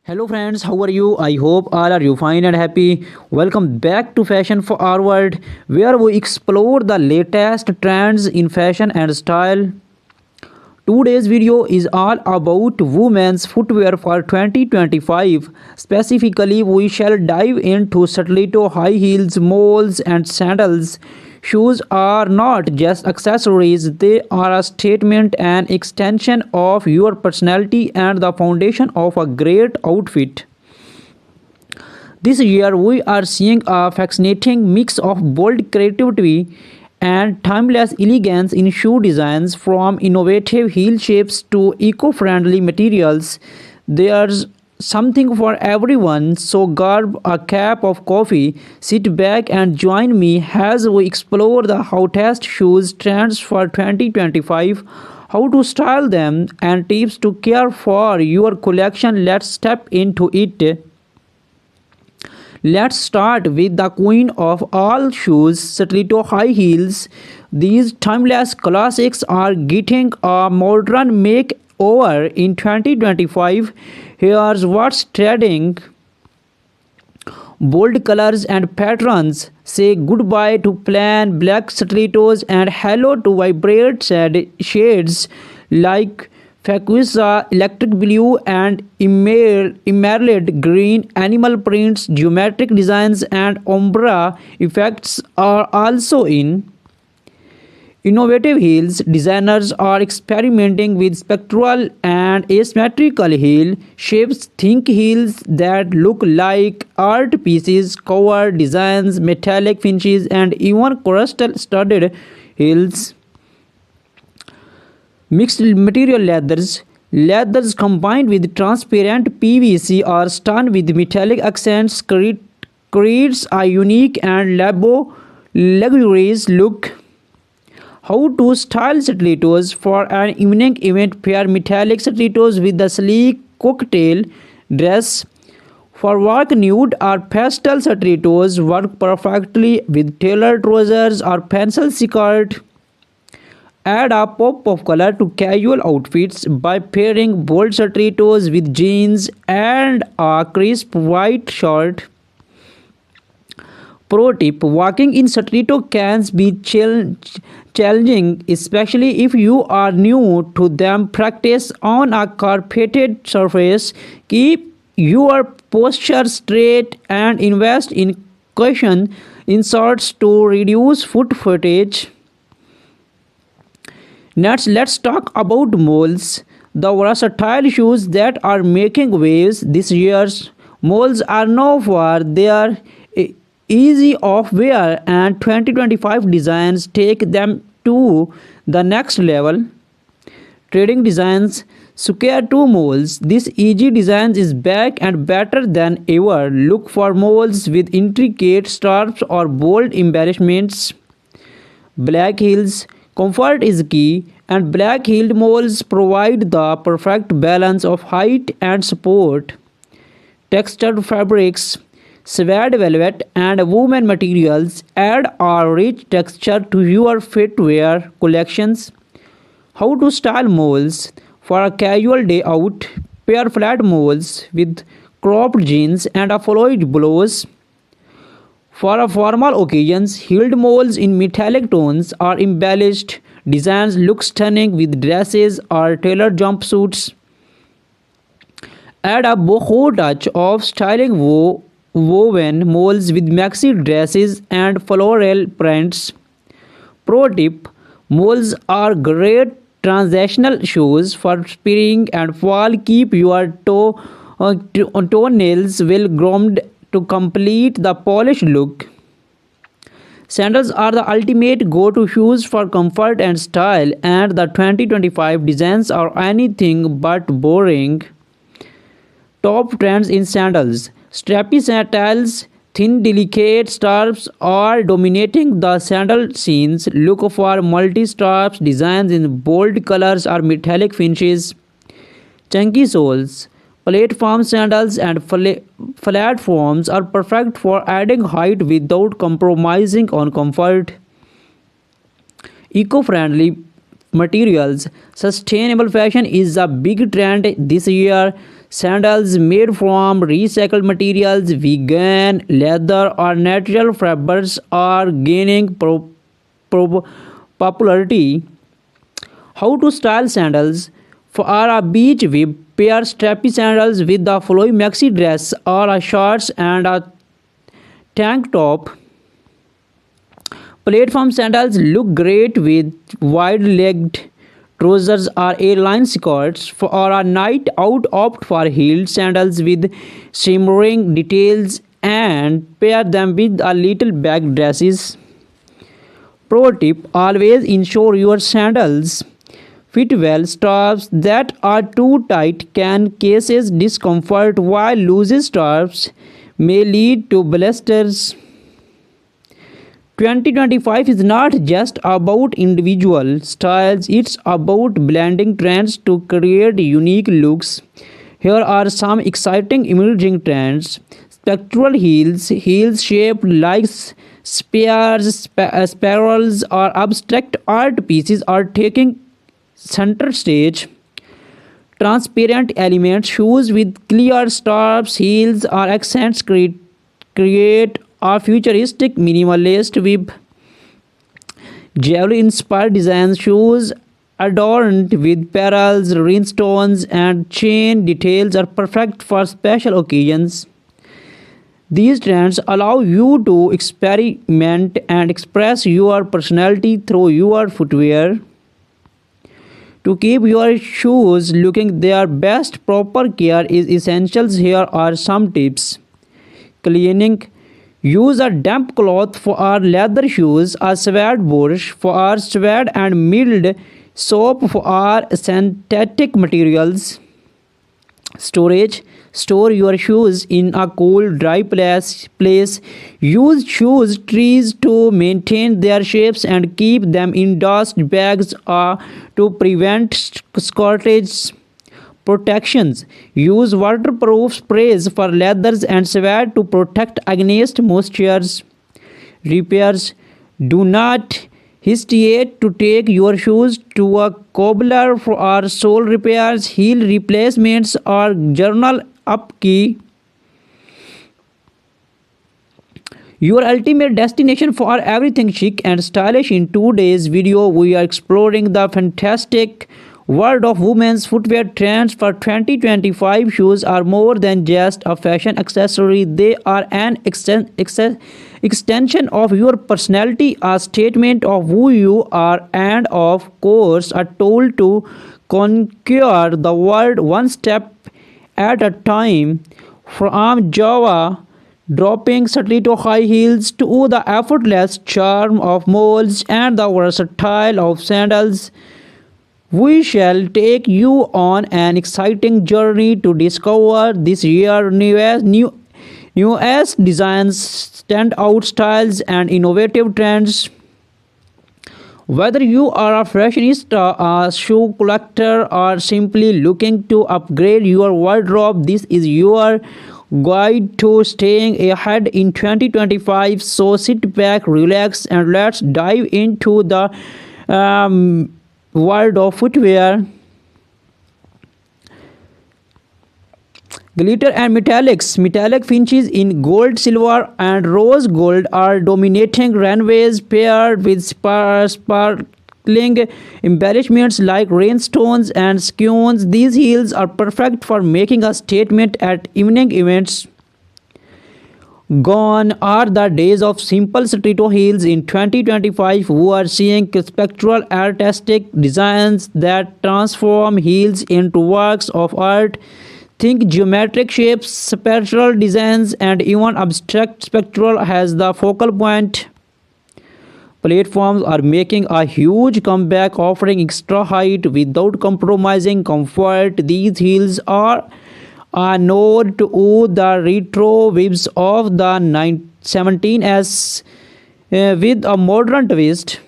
Hello friends, how are you? I hope all are you fine and happy. Welcome back to Fashion Forward, where we explore the latest trends in fashion and style. Today's video is all about women's footwear for 2025. Specifically, we shall dive into stiletto high heels, moles, and sandals. Shoes are not just accessories, they are a statement and extension of your personality and the foundation of a great outfit. This year, we are seeing a fascinating mix of bold creativity and timeless elegance in shoe designs, from innovative heel shapes to eco friendly materials. There's something for everyone, so grab a cup of coffee, sit back, and join me as we explore the hottest shoes trends for 2025, how to style them, and tips to care for your collection. Let's step into it. Let's start with the queen of all shoes, stiletto high heels. These timeless classics are getting a modern makeover in 2025. Here's what's trending. Bold colors and patterns. Say goodbye to plain black stilettos and hello to vibrant shades like fuchsia, electric blue, and emerald green. Animal prints, geometric designs, and ombre effects are also in. Innovative heels. Designers are experimenting with spectral and asymmetrical heel shapes. Think heels that look like art pieces, cover designs, metallic finishes, and even crystal studded heels. Mixed material leathers. Leathers combined with transparent PVC or stone with metallic accents creates a unique and luxurious look. How to style stilettos for an evening event. Pair metallic stilettos with the sleek cocktail dress. For work, nude or pastel stilettos work perfectly with tailored trousers or pencil skirt. Add a pop of color to casual outfits by pairing bold stilettos with jeans and a crisp white shirt. Pro tip: walking in stiletto can be challenging, especially if you are new to them. Practice on a carpeted surface. Keep your posture straight and invest in cushion inserts to reduce foot footage. Next, let's talk about moles, the versatile shoes that are making waves this year. Moles are known for their easy of wear, and 2025 designs take them to the next level. Trading designs. Square 2 moles. This easy design is back and better than ever. Look for moles with intricate straps or bold embellishments. Black heels. Comfort is key, and black heeled moles provide the perfect balance of height and support. Textured fabrics, suede velvet, and woven materials add a rich texture to your footwear collections. How to style moles for a casual day out. Pair flat moles with cropped jeans and a floyd blouse. For a formal occasions, heeled moles in metallic tones or embellished designs look stunning with dresses or tailored jumpsuits. Add a boho touch of styling woven moles with maxi dresses and floral prints. Pro tip: moles are great transitional shoes for spring and fall. Keep your toenails well groomed to complete the polished look. Sandals are the ultimate go-to shoes for comfort and style, and the 2025 designs are anything but boring. Top trends in sandals. Strappy sandals, thin delicate straps are dominating the sandal scenes. Look for multi-straps designs in bold colors or metallic finishes. Chunky soles. Platform sandals and platforms are perfect for adding height without compromising on comfort. Eco-friendly materials. Sustainable fashion is a big trend this year. Sandals made from recycled materials, vegan, leather, or natural fibers are gaining pro- popularity. How to style sandals? For a beach, we pair strappy sandals with the flowy maxi dress or a shorts and a tank top. Platform sandals look great with wide-legged trousers or A-line skirts. For a night out, opt for heeled sandals with shimmering details and pair them with a little bag dresses. Pro tip: always ensure your sandals fit well. Straps that are too tight can cause discomfort, while loose straps may lead to blisters. 2025 is not just about individual styles, it's about blending trends to create unique looks. Here are some exciting emerging trends. Spectral heels, heels shaped like spears, spirals, or abstract art pieces are taking center stage. Transparent elements, shoes with clear straps, heels, or accents create a futuristic minimalist with jewelry inspired designs. Shoes adorned with pearls, rhinestones, and chain details are perfect for special occasions. These trends allow you to experiment and express your personality through your footwear. To keep your shoes looking their best, proper care is essential. Here are some tips. Cleaning: use a damp cloth for our leather shoes, a suede brush for our suede, and mild soap for our synthetic materials. Storage: store your shoes in a cool, dry place. Use shoes trees to maintain their shapes and keep them in dust bags to prevent scorches. Protections: use waterproof sprays for leathers and suede to protect against moistures. Repairs: do not hesitate to take your shoes to a cobbler for our sole repairs, heel replacements, or journal upkeep. Your ultimate destination for everything chic and stylish. In today's video, we are exploring the fantastic world of women's footwear trends for 2025. Shoes are more than just a fashion accessory, they are an extension of your personality, a statement of who you are, and of course, a tool to conquer the world one step at a time. From Java dropping stiletto high heels to the effortless charm of moles and the versatile of sandals, we shall take you on an exciting journey to discover this year's newest designs, standout styles, and innovative trends. Whether you are a fashionista, a shoe collector, or simply looking to upgrade your wardrobe, this is your guide to staying ahead in 2025. So sit back, relax, and let's dive into the world of footwear. Glitter and metallics. Metallic finishes in gold, silver, and rose gold are dominating runways, paired with sparkling embellishments like rhinestones and skeins. These heels are perfect for making a statement at evening events. Gone are the days of simple stiletto heels. In 2025, we are seeing spectral artistic designs that transform heels into works of art. Think geometric shapes, spectral designs, and even abstract spectral has the focal point. Platforms are making a huge comeback, offering extra height without compromising comfort. These heels are a nod to the retro vibes of the 17s with a modern twist.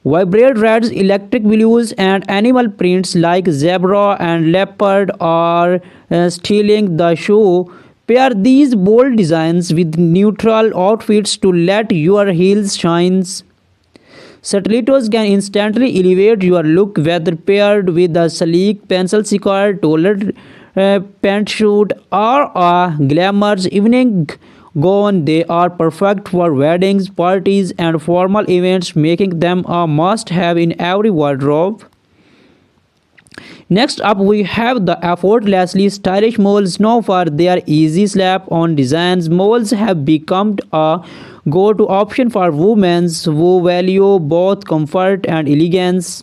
Vibrant reds, electric blues, and animal prints like zebra and leopard are stealing the show. Pair these bold designs with neutral outfits to let your heels shine. Stilettos can instantly elevate your look, whether paired with a sleek pencil skirt, tailored pantsuit, or a glamorous evening gown. They are perfect for weddings, parties, and formal events, making them a must-have in every wardrobe. Next up, we have the effortlessly stylish moles. Known for their easy slap-on designs, moles have become a go-to option for women who value both comfort and elegance.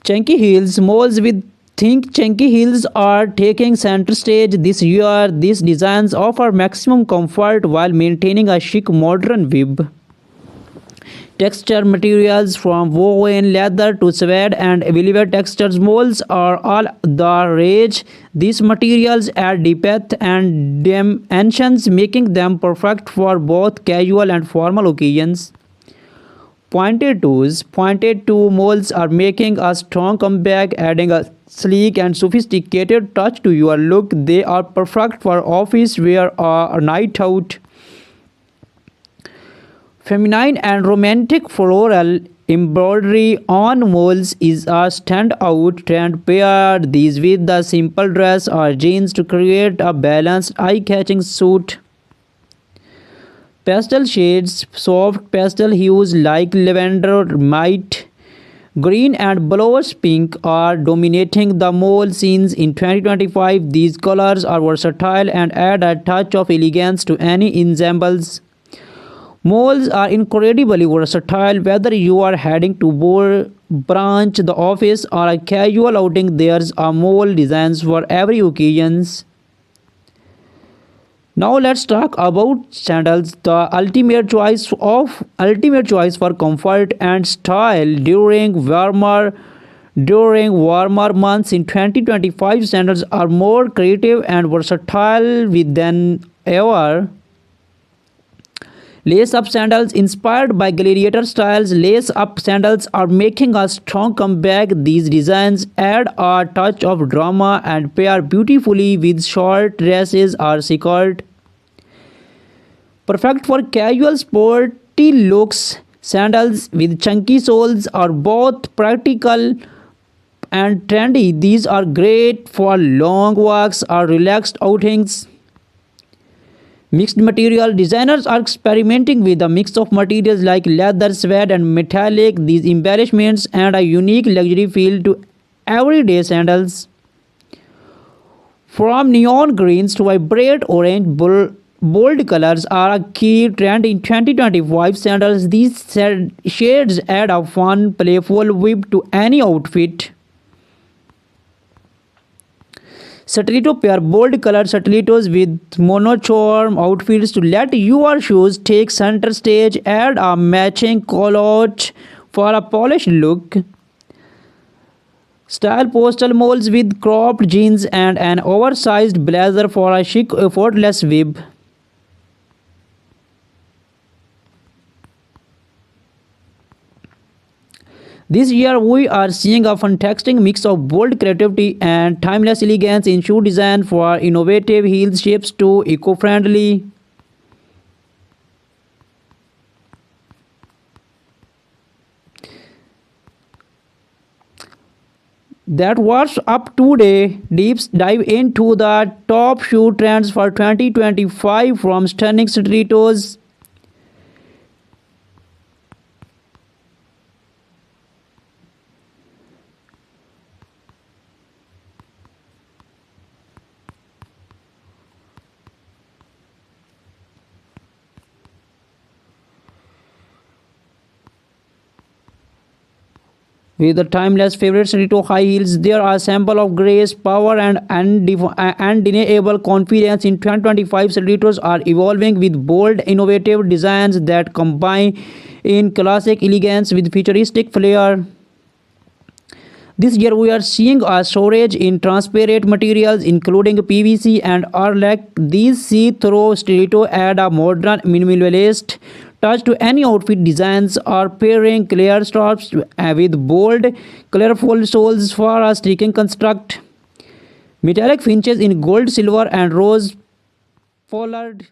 Chunky heels, moles with think chunky heels are taking center stage this year. These designs offer maximum comfort while maintaining a chic modern vibe. Texture materials from woven leather to suede and velvet textures molds are all the rage. These materials add depth and dimensions, making them perfect for both casual and formal occasions. Pointed toe molds are making a strong comeback, adding a sleek and sophisticated touch to your look. They are perfect for office wear or a night out. Feminine and romantic floral embroidery on molds is a standout trend. Pair these with the simple dress or jeans to create a balanced, eye-catching suit. Pastel shades, soft pastel hues like lavender, might green, and bluish pink are dominating the mall scenes in 2025. These colors are versatile and add a touch of elegance to any ensembles. Malls are incredibly versatile. Whether you are heading to branch, the office, or a casual outing, there's a mall designs for every occasion. Now let's talk about sandals, the ultimate choice for comfort and style during warmer months in 2025. Sandals are more creative and versatile than ever. Lace up sandals inspired by gladiator styles. Lace up sandals are making a strong comeback. These designs add a touch of drama and pair beautifully with short dresses or skirt. Perfect for casual sporty looks, sandals with chunky soles are both practical and trendy. These are great for long walks or relaxed outings. Mixed material designers are experimenting with a mix of materials like leather, suede, and metallic. These embellishments add a unique luxury feel to everyday sandals. From neon greens to vibrant orange, bold colors are a key trend in 2025 sandals. These shades add a fun, playful vibe to any outfit. Stiletto pair bold colored stilettos with monochrome outfits to let your shoes take center stage. Add a matching culotte for a polished look. Style postal molds with cropped jeans and an oversized blazer for a chic, effortless vibe. This year, we are seeing a fantastic mix of bold creativity and timeless elegance in shoe design, for innovative heel shapes to eco-friendly. That was up today. Deep dive into the top shoe trends for 2025 from stunning stilettos. With the timeless favorite stiletto high heels, there are a sample of grace, power, and undeniable confidence. In 2025, stilettos are evolving with bold, innovative designs that combine in classic elegance with futuristic flair. This year, we are seeing a shortage in transparent materials, including PVC and Arlac. These see-through stiletto add a modern, minimalist touch to any outfit designs, or pairing clear straps with bold, colorful soles for a striking construct. Metallic finishes in gold, silver, and rose pollard